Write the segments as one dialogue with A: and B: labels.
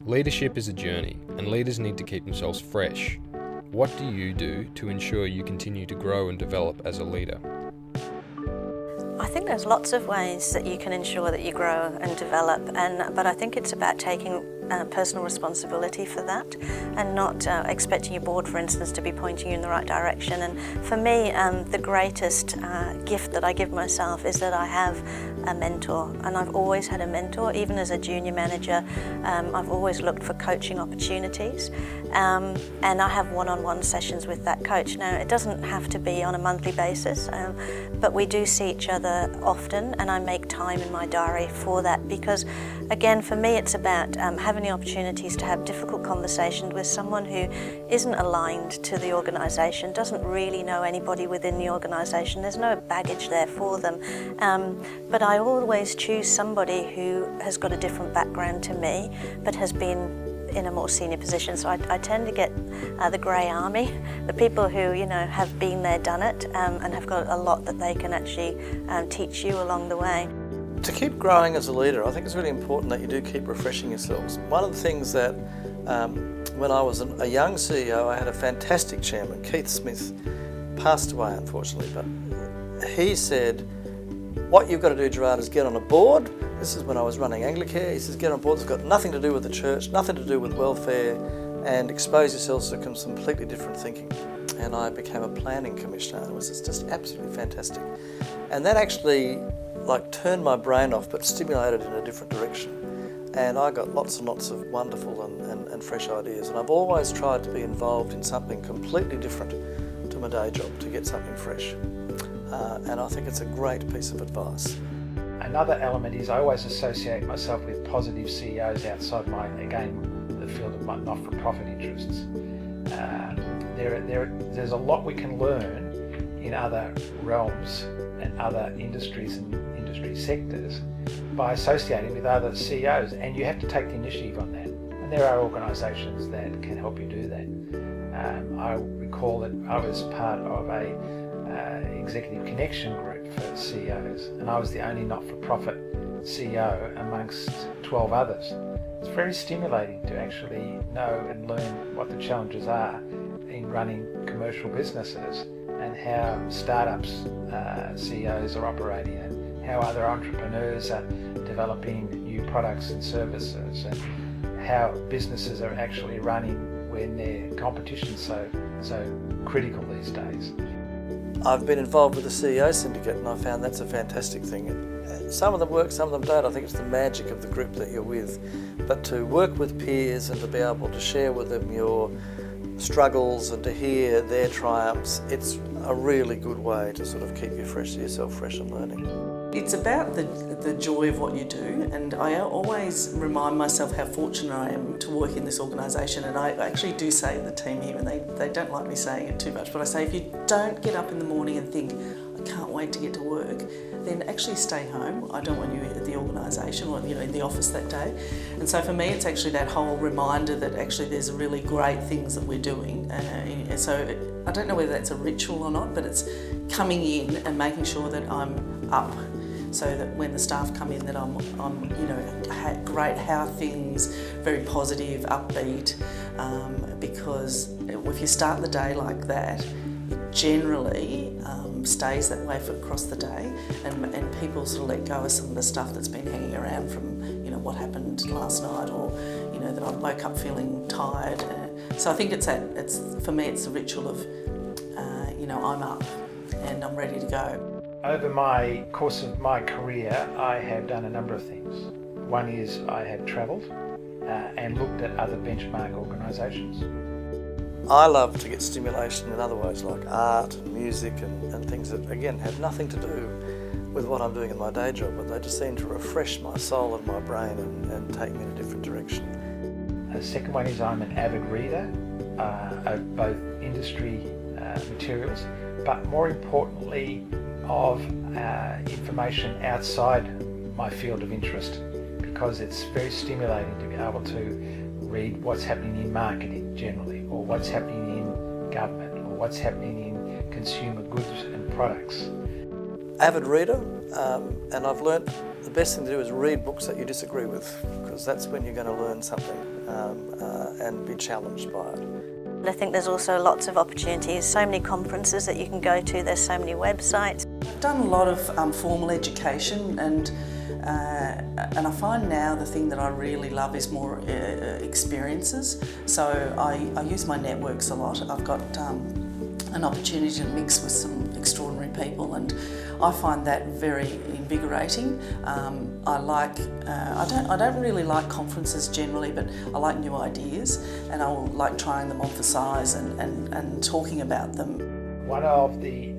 A: Leadership is a journey, and leaders need to keep themselves fresh. What do you do to ensure you continue to grow and develop as a leader?
B: I think there's lots of ways that you can ensure that you grow and develop, but I think it's about taking personal responsibility for that and not expecting your board, for instance, to be pointing you in the right direction. And for me, the greatest gift that I give myself is that I have a mentor, and I've always had a mentor. Even as a junior manager, I've always looked for coaching opportunities, and I have one-on-one sessions with that coach. Now, it doesn't have to be on a monthly basis, but we do see each other often, and I make time in my diary for that because, again, for me it's about having the opportunities to have difficult conversations with someone who isn't aligned to the organisation, doesn't really know anybody within the organisation. There's no baggage there for them, but I always choose somebody who has got a different background to me but has been in a more senior position. So I tend to get the grey army, the people who have been there, done it, and have got a lot that they can actually teach you along the way.
C: To keep growing as a leader, I think it's really important that you do keep refreshing yourselves. One of the things that when I was a young CEO, I had a fantastic chairman, Keith Smith, passed away unfortunately, but he said, what you've got to do, Gerard, is get on a board. This is when I was running Anglicare. He says, get on board, it's got nothing to do with the church, nothing to do with welfare, and expose yourselves to some completely different thinking. And I became a planning commissioner, and it was just absolutely fantastic. And that actually turned my brain off, but stimulated in a different direction. And I got lots and lots of wonderful and fresh ideas. And I've always tried to be involved in something completely different to my day job to get something fresh. And I think it's a great piece of advice.
D: Another element is I always associate myself with positive CEOs outside the field of my not-for-profit interests. There's a lot we can learn in other realms and other industries and industry sectors by associating with other CEOs, and you have to take the initiative on that. And there are organisations that can help you do that. I recall that I was part of a executive connection group for CEOs, and I was the only not-for-profit CEO amongst 12 others. It's very stimulating to actually know and learn what the challenges are in running commercial businesses and how startups CEOs are operating and how other entrepreneurs are developing new products and services and how businesses are actually running when their competition's so critical these days.
C: I've been involved with the CEO Syndicate, and I found that's a fantastic thing. Some of them work, some of them don't. I think it's the magic of the group that you're with. But to work with peers and to be able to share with them your struggles and to hear their triumphs, it's a really good way to sort of keep yourself fresh and learning.
E: It's about the joy of what you do, and I always remind myself how fortunate I am to work in this organisation, and I actually do say to the team here, and they don't like me saying it too much, but I say if you don't get up in the morning and think, I can't wait to get to work, then actually stay home. I don't want you at the organisation or in the office that day. And so for me it's actually that whole reminder that actually there's really great things that we're doing. So I don't know whether that's a ritual or not, but it's coming in and making sure that I'm up, so that when the staff come in that I'm great, how things, very positive, upbeat, because if you start the day like that, it generally stays that way across the day, and people sort of let go of some of the stuff that's been hanging around from what happened last night, or that I woke up feeling tired. So I think it's for me it's the ritual of I'm up and I'm ready to go.
D: Over my course of my career, I have done a number of things. One is I have travelled and looked at other benchmark organisations.
C: I love to get stimulation in other ways, like art and music and things that, again, have nothing to do with what I'm doing in my day job, but they just seem to refresh my soul and my brain and take me in a different direction.
D: The second one is I'm an avid reader of both industry materials, but more importantly of information outside my field of interest, because it's very stimulating to be able to read what's happening in marketing generally, or what's happening in government, or what's happening in consumer goods and products.
C: avid reader, and I've learnt the best thing to do is read books that you disagree with, because that's when you're going to learn something and be challenged by it.
B: I think there's also lots of opportunities, so many conferences that you can go to, there's so many websites.
E: I've done a lot of formal education, and I find now the thing that I really love is more experiences. So I use my networks a lot. I've got an opportunity to mix with some extraordinary people, and I find that very invigorating. I don't really like conferences generally, but I like new ideas, and I like trying them on for size and talking about them.
D: One of the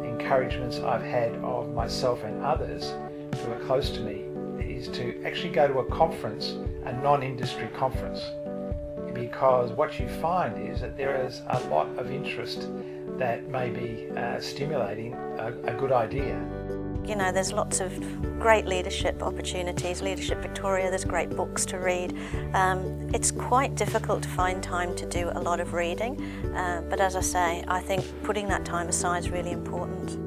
D: encouragements I've had of myself and others who are close to me is to actually go to a conference, a non-industry conference, because what you find is that there is a lot of interest that may be stimulating a good idea.
B: You know, there's lots of great leadership opportunities, Leadership Victoria, there's great books to read. It's quite difficult to find time to do a lot of reading, but as I say, I think putting that time aside is really important.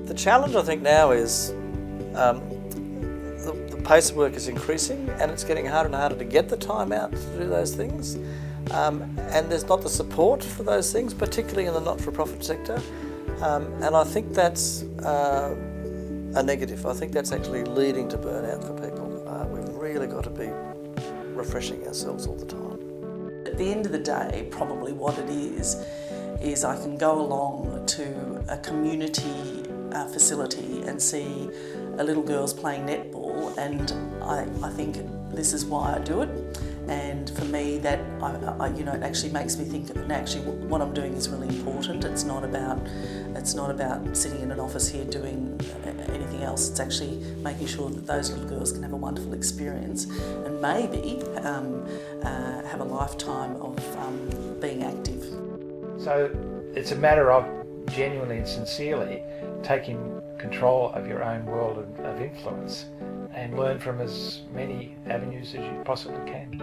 C: The challenge I think now is the pace of work is increasing, and it's getting harder and harder to get the time out to do those things. And there's not the support for those things, particularly in the not-for-profit sector. And I think that's a negative. I think that's actually leading to burnout for people. We've really got to be refreshing ourselves all the time.
E: At the end of the day, probably what it is I can go along to a community facility and see a little girl's playing netball, and I think this is why I do it. And for me, that it actually makes me think that actually what I'm doing is really important. It's not about sitting in an office here doing anything else. It's actually making sure that those little girls can have a wonderful experience and maybe have a lifetime of being active.
D: So it's a matter of genuinely and sincerely taking control of your own world of influence and learn from as many avenues as you possibly can.